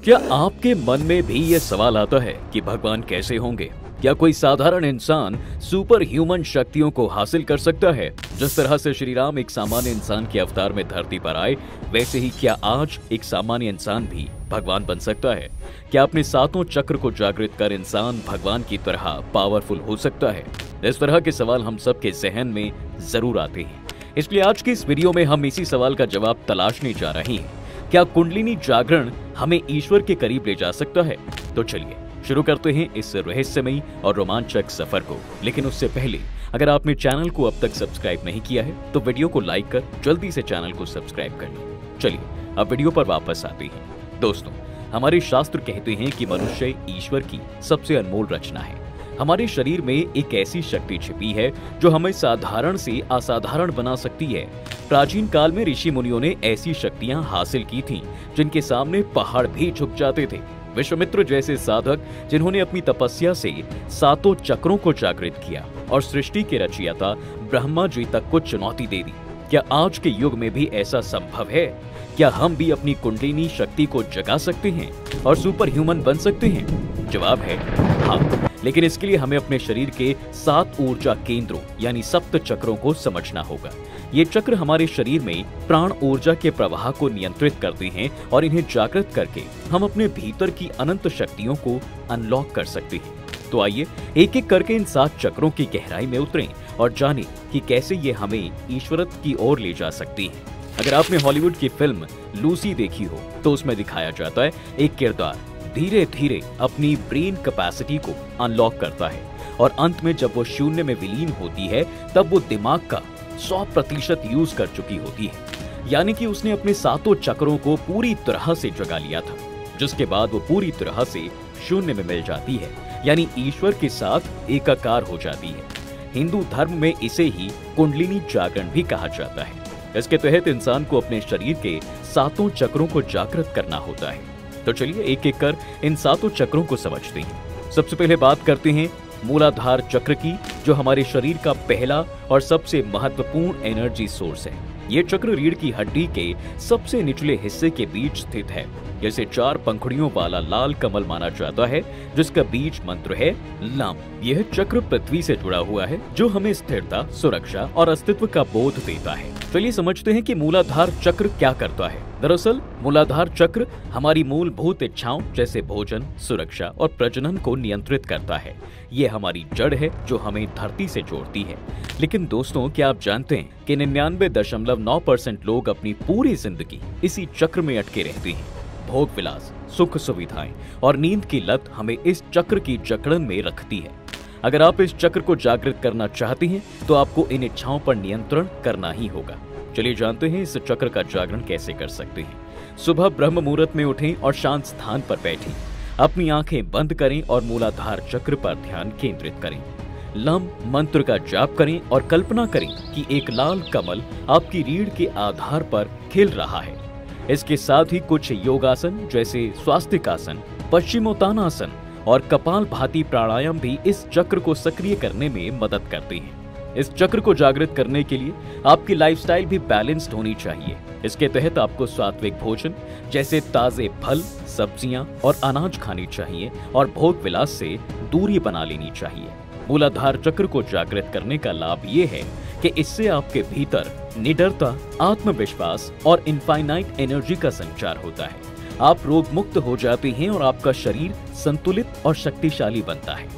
क्या आपके मन में भी ये सवाल आता है कि भगवान कैसे होंगे? क्या कोई साधारण इंसान सुपर ह्यूमन शक्तियों को हासिल कर सकता है? जिस तरह से श्री राम एक सामान्य इंसान के अवतार में धरती पर आए, वैसे ही क्या आज एक सामान्य इंसान भी भगवान बन सकता है? क्या अपने सातों चक्र को जागृत कर इंसान भगवान की तरह पावरफुल हो सकता है? इस तरह के सवाल हम सबके जहन में जरूर आते हैं। इसलिए आज की इस वीडियो में हम इसी सवाल का जवाब तलाशने जा रहे हैं। क्या कुंडलिनी जागरण हमें ईश्वर के करीब ले जा सकता है? तो चलिए शुरू करते हैं इस रहस्यमयी और रोमांचक सफर को। लेकिन उससे पहले अगर आपने चैनल को अब तक सब्सक्राइब नहीं किया है तो वीडियो को लाइक कर जल्दी से चैनल को सब्सक्राइब कर लें। चलिए अब वीडियो पर वापस आते हैं। दोस्तों, हमारे शास्त्र कहते हैं कि मनुष्य ईश्वर की सबसे अनमोल रचना है। हमारे शरीर में एक ऐसी शक्ति छिपी है जो हमें साधारण से असाधारण बना सकती है। प्राचीन काल में ऋषि मुनियों ने ऐसी शक्तियां हासिल की थीं जिनके सामने पहाड़ भी झुक जाते थे। विश्वामित्र जैसे साधक जिन्होंने अपनी तपस्या से सातों चक्रों को जागृत किया और सृष्टि के रचयिता ब्रह्मा जी तक को चुनौती दे दी। क्या आज के युग में भी ऐसा संभव है? क्या हम भी अपनी कुंडलिनी शक्ति को जगा सकते हैं और सुपर ह्यूमन बन सकते हैं? जवाब है हाँ, लेकिन इसके लिए हमें अपने शरीर के 7 ऊर्जा केंद्रों यानी सप्त चक्रों को समझना होगा। ये चक्र हमारे शरीर में प्राण ऊर्जा के प्रवाह को नियंत्रित करते हैं और इन्हें जागृत करके हम अपने भीतर की अनंत शक्तियों को अनलॉक कर सकते हैं। तो आइए एक एक करके इन 7 चक्रों की गहराई में उतरें और जानें कि कैसे ये हमें ईश्वरत्व की ओर ले जा सकती है। अगर आपने हॉलीवुड की फिल्म लूसी देखी हो तो उसमें दिखाया जाता है एक किरदार धीरे धीरे अपनी ब्रेन कैपेसिटी को अनलॉक करता है और अंत में जब वो शून्य में विलीन होती है तब वो दिमाग का 100% यूज कर चुकी होती है। यानी कि उसने अपने सातों चक्रों को पूरी तरह से जगा लिया था, जिसके बाद वो पूरी तरह से शून्य में मिल जाती है, यानी ईश्वर के साथ एकाकार हो जाती है। हिंदू धर्म में इसे ही कुंडलिनी जागरण भी कहा जाता है। इसके तहत इंसान को अपने शरीर के सातों चक्रों को जागृत करना होता है। तो चलिए एक एक कर इन सातों चक्रों को समझते हैं। सबसे पहले बात करते हैं मूलाधार चक्र की, जो हमारे शरीर का पहला और सबसे महत्वपूर्ण एनर्जी सोर्स है। ये चक्र रीढ़ की हड्डी के सबसे निचले हिस्से के बीच स्थित है। जैसे 4 पंखुड़ियों वाला लाल कमल माना जाता है, जिसका बीज मंत्र है लम। यह चक्र पृथ्वी से जुड़ा हुआ है, जो हमें स्थिरता, सुरक्षा और अस्तित्व का बोध देता है। चलिए समझते हैं कि मूलाधार चक्र क्या करता है। दरअसल मूलाधार चक्र हमारी मूलभूत इच्छाओं जैसे भोजन, सुरक्षा और प्रजनन को नियंत्रित करता है। ये हमारी जड़ है जो हमें धरती से जोड़ती है। लेकिन दोस्तों, क्या आप जानते हैं कि 99.9% लोग अपनी पूरी जिंदगी इसी चक्र में अटके रहते हैं। भोग विलास, सुख सुविधाएं और नींद की लत हमें इस चक्र की जकड़न में रखती है। अगर आप इस चक्र को जागृत करना चाहते हैं तो आपको इन इच्छाओं पर नियंत्रण करना ही होगा। चलिए जानते हैं इस चक्र का जागरण कैसे कर सकते हैं। सुबह ब्रह्म मुहूर्त में उठें और शांत स्थान पर बैठें। अपनी आंखें बंद करें और मूलाधार चक्र पर ध्यान केंद्रित करें। लम मंत्र का जाप करें और कल्पना करें कि एक लाल कमल आपकी रीढ़ के आधार पर खिल रहा है। इसके साथ ही कुछ योगासन जैसे स्वास्तिकासन, पश्चिमोत्तानासन और कपालभाति प्राणायाम भी इस चक्र को सक्रिय करने में मदद करते हैं। इस चक्र को जागृत करने के लिए आपकी लाइफस्टाइल भी बैलेंस्ड होनी चाहिए। इसके तहत आपको सात्विक भोजन जैसे ताजे फल, सब्जियां और अनाज खानी चाहिए और भोग विलास से दूरी बना लेनी चाहिए। मूलाधार चक्र को जागृत करने का लाभ ये है कि इससे आपके भीतर निडरता, आत्मविश्वास और इनफाइनाइट एनर्जी का संचार होता है। आप रोग मुक्त हो जाते हैं और आपका शरीर संतुलित और शक्तिशाली बनता है।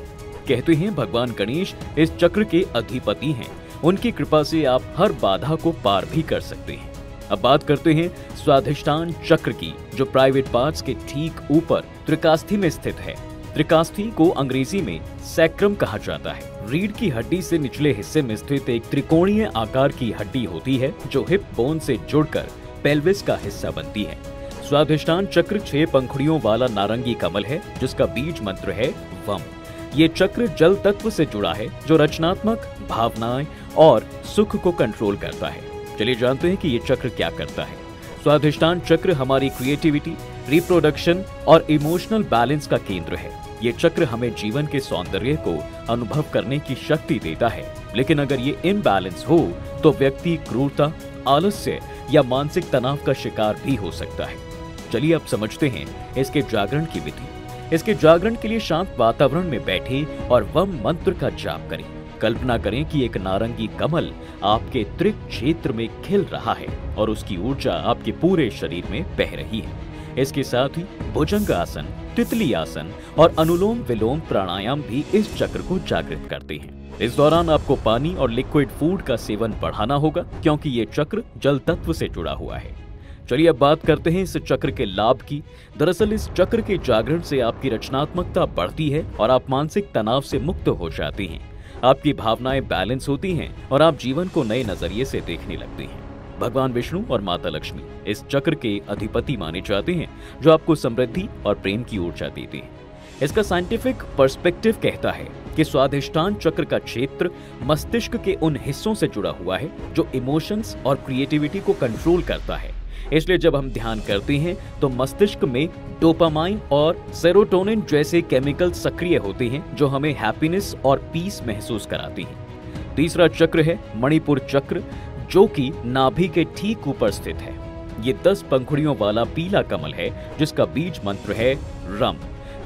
कहते हैं भगवान गणेश इस चक्र के अधिपति हैं। उनकी कृपा से आप हर बाधा को पार भी कर सकते हैं। अब बात करते हैं स्वाधिष्ठान चक्र की, जो प्राइवेट पार्ट्स के ठीक ऊपर त्रिकास्थि में स्थित है। त्रिकास्थि को अंग्रेजी में सैक्रम कहा जाता है। रीढ़ की हड्डी से निचले हिस्से में स्थित एक त्रिकोणीय आकार की हड्डी होती है, जो हिप बोन से जुड़कर पेल्विस का हिस्सा बनती है। स्वाधिष्ठान चक्र 6 पंखुड़ियों वाला नारंगी कमल है, जिसका बीज मंत्र है वम। ये चक्र जल तत्व से जुड़ा है, जो रचनात्मक भावनाएं और सुख को कंट्रोल करता है। चलिए जानते हैं कि ये चक्र क्या करता है। स्वाधिष्ठान चक्र हमारी क्रिएटिविटी, रिप्रोडक्शन और इमोशनल बैलेंस का केंद्र है। ये चक्र हमें जीवन के सौंदर्य को अनुभव करने की शक्ति देता है। लेकिन अगर ये इनबैलेंस हो तो व्यक्ति क्रूरता, आलस्य या मानसिक तनाव का शिकार भी हो सकता है। चलिए अब समझते हैं इसके जागरण की विधि। इसके जागरण के लिए शांत वातावरण में बैठे और वम मंत्र का जाप करें। कल्पना करें कि एक नारंगी कमल आपके त्रिक क्षेत्र में खिल रहा है और उसकी ऊर्जा आपके पूरे शरीर में बह रही है। इसके साथ ही भुजंग आसन, तितली आसन और अनुलोम विलोम प्राणायाम भी इस चक्र को जागृत करते हैं। इस दौरान आपको पानी और लिक्विड फूड का सेवन बढ़ाना होगा क्योंकि ये चक्र जल तत्व से जुड़ा हुआ है। चलिए अब बात करते हैं इस चक्र के लाभ की। दरअसल इस चक्र के जागरण से आपकी रचनात्मकता बढ़ती है और आप मानसिक तनाव से मुक्त हो जाते हैं। आपकी भावनाएं बैलेंस होती हैं और आप जीवन को नए नजरिए से देखने लगते हैं। भगवान विष्णु और माता लक्ष्मी इस चक्र के अधिपति माने जाते हैं, जो आपको समृद्धि और प्रेम की ऊर्जा देते हैं। इसका साइंटिफिक पर्सपेक्टिव कहता है कि स्वाधिष्ठान चक्र का क्षेत्र मस्तिष्क के उन हिस्सों से जुड़ा हुआ है जो इमोशंस और क्रिएटिविटी को कंट्रोल करता है। इसलिए जब हम ध्यान करते हैं तो मस्तिष्क में डोपामाइन और सेरोटोनिन जैसे केमिकल सक्रिय होते हैं जो हमें हैप्पीनेस और पीस महसूस कराती हैं। तीसरा चक्र है मणिपुर चक्र, जो कि नाभि के ठीक ऊपर स्थित है। ये 10 पंखुड़ियों वाला पीला कमल है जिसका बीज मंत्र है रम।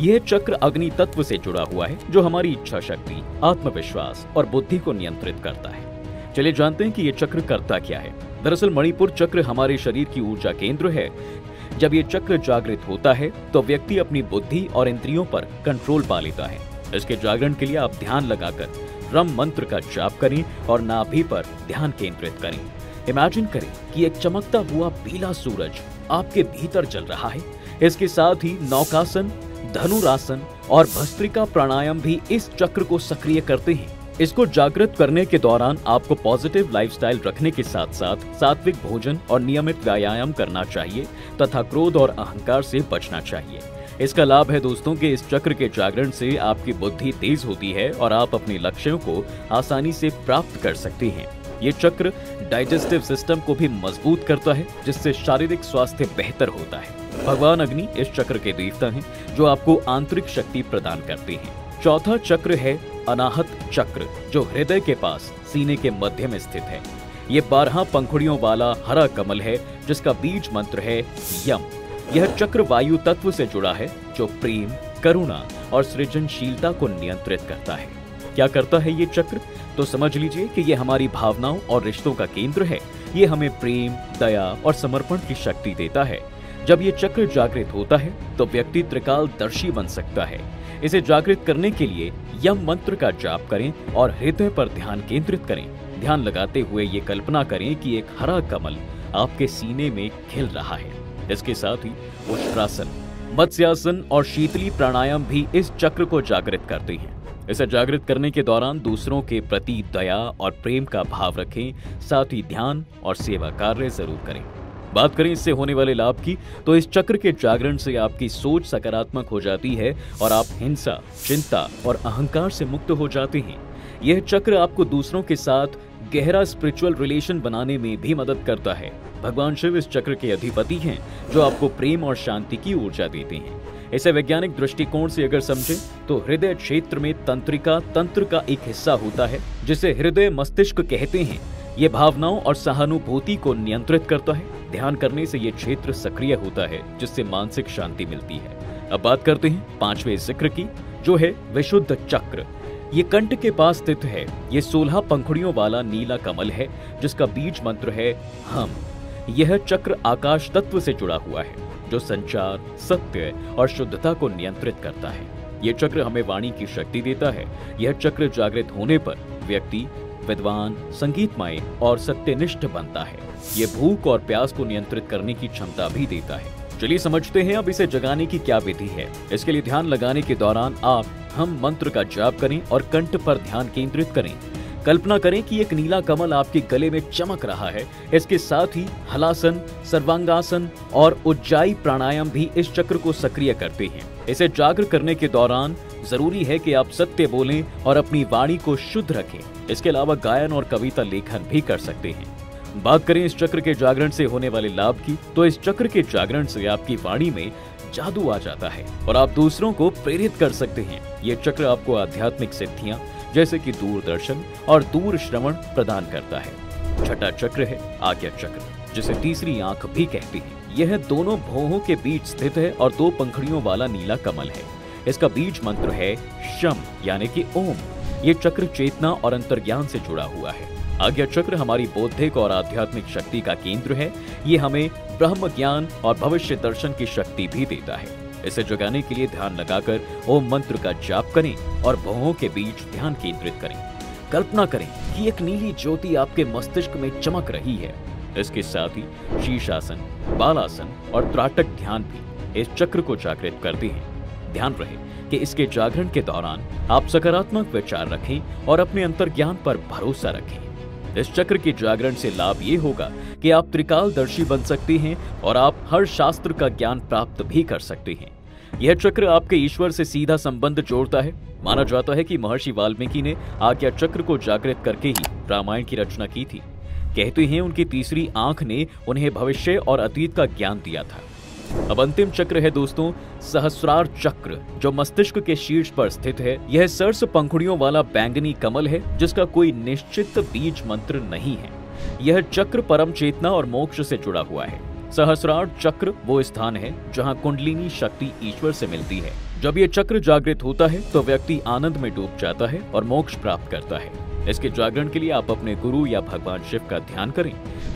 यह चक्र अग्नि तत्व से जुड़ा हुआ है जो हमारी इच्छा शक्ति, आत्मविश्वास और बुद्धि को नियंत्रित करता है। चलिए जानते हैं कि यह चक्र करता क्या है। दरअसल मणिपुर चक्र हमारे शरीर की ऊर्जा केंद्र है। जब ये चक्र जागृत होता है तो व्यक्ति अपनी बुद्धि और इंद्रियों पर कंट्रोल पा लेता है। इसके जागरण के लिए आप ध्यान लगाकर रम मंत्र का जाप करें और नाभि पर ध्यान केंद्रित करें। इमेजिन करें कि एक चमकता हुआ पीला सूरज आपके भीतर जल रहा है। इसके साथ ही नौकासन, धनुरासन और भस्त्रिका प्राणायाम भी इस चक्र को सक्रिय करते हैं। इसको जागृत करने के दौरान आपको पॉजिटिव लाइफस्टाइल रखने के साथ साथ सात्विक भोजन और नियमित व्यायाम करना चाहिए तथा क्रोध और अहंकार से बचना चाहिए। इसका लाभ है दोस्तों कि इस चक्र के जागरण से आपकी बुद्धि तेज होती है और आप अपने लक्ष्यों को आसानी से प्राप्त कर सकते हैं। ये चक्र डाइजेस्टिव सिस्टम को भी मजबूत करता है जिससे शारीरिक स्वास्थ्य बेहतर होता है। भगवान अग्नि इस चक्र के देवता हैं जो आपको आंतरिक शक्ति प्रदान करते हैं। चौथा चक्र है अनाहत चक्र, जो हृदय के पास सीने के मध्य में स्थित है। ये 12 पंखुड़ियों वाला हरा कमल है जिसका बीज मंत्र है यम। यह चक्र वायु तत्व से जुड़ा है जो प्रेम, करुणा और सृजनशीलता को नियंत्रित करता है। क्या करता है ये चक्र? तो समझ लीजिए कि ये हमारी भावनाओं और रिश्तों का केंद्र है। ये हमें प्रेम, दया और समर्पण की शक्ति देता है। जब ये चक्र जागृत होता है तो व्यक्ति त्रिकालदर्शी बन सकता है। इसे जागृत करने के लिए यम मंत्र का जाप करें और हृदय पर ध्यान केंद्रित करें। ध्यान लगाते हुए ये कल्पना करें कि एक हरा कमल आपके सीने में खिल रहा है। इसके साथ ही उष्ट्रासन, मत्स्यासन और शीतली प्राणायाम भी इस चक्र को जागृत करते हैं। इसे जागृत करने के दौरान दूसरों के प्रति दया और प्रेम का भाव रखें, साथ ही ध्यान और सेवा कार्य जरूर करें। बात करें इससे होने वाले लाभ की, तो इस चक्र के जागरण से आपकी सोच सकारात्मक हो जाती है और आप हिंसा, चिंता और अहंकार से मुक्त हो जाते हैं। यह चक्र आपको दूसरों के साथ गहरा स्पिरिचुअल रिलेशन बनाने में भी मदद करता है। भगवान शिव इस चक्र के अधिपति हैं जो आपको प्रेम और शांति की ऊर्जा देते हैं। इसे वैज्ञानिक दृष्टिकोण से अगर समझें तो हृदय क्षेत्र में तंत्रिका तंत्र का एक हिस्सा होता है जिसे हृदय मस्तिष्क कहते हैं। ये भावनाओं और सहानुभूति को नियंत्रित करता है। ध्यान करने से ये क्षेत्र सक्रिय होता है जिससे मानसिक शांति मिलती है। अब बात करते हैं 5वें जिक्र की, जो है विशुद्ध चक्र। ये कंठ के पास स्थित है। ये 16 पंखुड़ियों वाला नीला कमल है जिसका बीज मंत्र है हम। यह चक्र आकाश तत्व से जुड़ा हुआ है जो संचार, सत्य और शुद्धता को नियंत्रित करता है। यह चक्र हमें वाणी की शक्ति देता है। यह चक्र जागृत होने पर व्यक्ति विद्वान, संगीतमय और सत्यनिष्ठ बनता है। ये भूख और प्यास को नियंत्रित करने की क्षमता भी देता है। चलिए समझते हैं अब इसे जगाने की क्या विधि है। इसके लिए ध्यान लगाने के दौरान आप हम मंत्र का जाप करें और कंठ पर ध्यान केंद्रित करें। कल्पना करें कि एक नीला कमल आपके गले में चमक रहा है। इसके साथ ही हलासन, सर्वांगासन और उज्जाई प्राणायाम भी इस चक्र को सक्रिय करते हैं। इसे जागर करने के दौरान जरूरी है कि आप सत्य बोलें और अपनी वाणी को शुद्ध रखें। इसके अलावा गायन और कविता लेखन भी कर सकते हैं। बात करें इस चक्र के जागरण से होने वाले लाभ की, तो इस चक्र के जागरण से आपकी वाणी में जादू आ जाता है और आप दूसरों को प्रेरित कर सकते हैं। ये चक्र आपको आध्यात्मिक सिद्धियां जैसे कि दूरदर्शन और दूर श्रवण प्रदान करता है। छठा चक्र है आज्ञा चक्र, जिसे तीसरी आंख भी कहते हैं। यह दोनों भौहों के बीच स्थित है और 2 पंखुड़ियों वाला नीला कमल है। इसका बीज मंत्र है शम यानी कि ओम। ये चक्र चेतना और अंतर्ज्ञान से जुड़ा हुआ है। आज्ञा चक्र हमारी बौद्धिक और आध्यात्मिक शक्ति का केंद्र है। ये हमें ब्रह्म ज्ञान और भविष्य दर्शन की शक्ति भी देता है। इसे जगाने के लिए ध्यान लगाकर ओम मंत्र का जाप करें और भौहों के बीच ध्यान केंद्रित करें। कल्पना करें कि एक नीली ज्योति आपके मस्तिष्क में चमक रही है। इसके साथ ही शीर्षासन, बालासन और त्राटक ध्यान भी इस चक्र को जागृत करते हैं। ध्यान रहे कि इसके जागरण के दौरान आप सकारात्मक विचार रखें और अपने अंतर्ज्ञान पर भरोसा रखें। इस चक्र के जागरण से लाभ ये होगा कि आप त्रिकालदर्शी बन सकते हैं और आप हर शास्त्र का ज्ञान प्राप्त भी कर सकते हैं। यह चक्र आपके ईश्वर से सीधा संबंध जोड़ता है। माना जाता है कि महर्षि वाल्मीकि ने आज्ञा चक्र को जागृत करके ही रामायण की रचना की थी। कहते हैं उनकी तीसरी आंख ने उन्हें भविष्य और अतीत का ज्ञान दिया था। अब अंतिम चक्र है दोस्तों सहस्रार चक्र, जो मस्तिष्क के शीर्ष पर स्थित है। यह सरस पंखुड़ियों वाला बैंगनी कमल है जिसका कोई निश्चित बीज मंत्र नहीं है। यह चक्र परम चेतना और मोक्ष से जुड़ा हुआ है। सहस्रार चक्र वो स्थान है जहां कुंडलिनी शक्ति ईश्वर से मिलती है। जब यह चक्र जागृत होता है तो व्यक्ति आनंद में डूब जाता है और मोक्ष प्राप्त करता है। इसके जागरण के लिए आप अपने गुरु या भगवान शिव का ध्यान करें,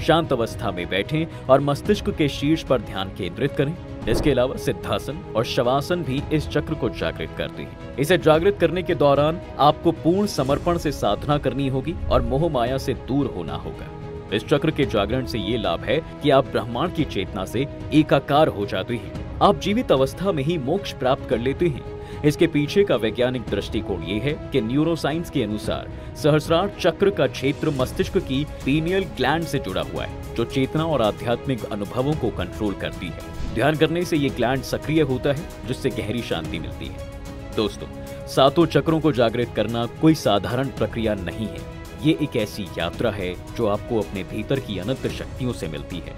शांत अवस्था में बैठें और मस्तिष्क के शीर्ष पर ध्यान केंद्रित करें। इसके अलावा सिद्धासन और शवासन भी इस चक्र को जागृत करते हैं। इसे जागृत करने के दौरान आपको पूर्ण समर्पण से साधना करनी होगी और मोह माया से दूर होना होगा। इस चक्र के जागरण से ये लाभ है कि आप ब्रह्मांड की चेतना से एकाकार हो जाते हैं। आप जीवित अवस्था में ही मोक्ष प्राप्त कर लेते हैं। इसके पीछे का वैज्ञानिक दृष्टिकोण ये है कि न्यूरोसाइंस के अनुसार सहस्रार चक्र का क्षेत्र मस्तिष्क की पीनियल ग्लैंड से जुड़ा हुआ है, जो चेतना और आध्यात्मिक अनुभवों को कंट्रोल करती है। ध्यान करने से ये ग्लैंड सक्रिय होता है, जिससे गहरी शांति मिलती है। दोस्तों, 7 चक्रों को जागृत करना कोई साधारण प्रक्रिया नहीं है। ये एक ऐसी यात्रा है जो आपको अपने भीतर की अनंत शक्तियों से मिलती है।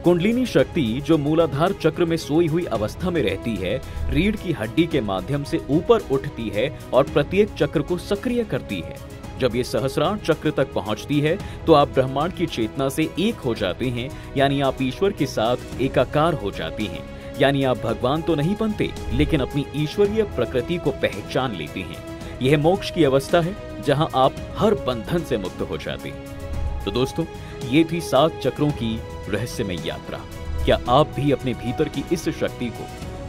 कुंडलिनी शक्ति जो मूलाधार चक्र में सोई हुई अवस्था में रहती है, रीढ़ की हड्डी के माध्यम से ऊपर उठती है और प्रत्येक चक्र को सक्रिय करती है। जब ये सहस्रार चक्र तक पहुंचती है तो आप ब्रह्मांड की चेतना से एक हो जाते हैं, यानी आप ईश्वर के साथ एकाकार हो जाते हैं। यानी आप भगवान तो नहीं बनते, लेकिन अपनी ईश्वरीय प्रकृति को पहचान लेते हैं। यह मोक्ष की अवस्था है जहां आप हर बंधन से मुक्त हो जाते हैं। तो दोस्तों, ये थी 7 चक्रों की रहस्यमय यात्रा। क्या आप भी अपने भीतर की इस शक्ति को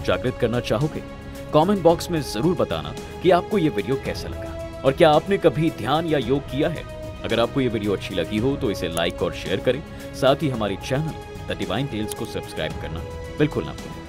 जागृत करना चाहोगे? कमेंट बॉक्स में जरूर बताना कि आपको ये वीडियो कैसा लगा और क्या आपने कभी ध्यान या योग किया है। अगर आपको ये वीडियो अच्छी लगी हो तो इसे लाइक और शेयर करें। साथ ही हमारे चैनल द डिवाइन टेल्स को सब्सक्राइब करना बिल्कुल ना भूलें।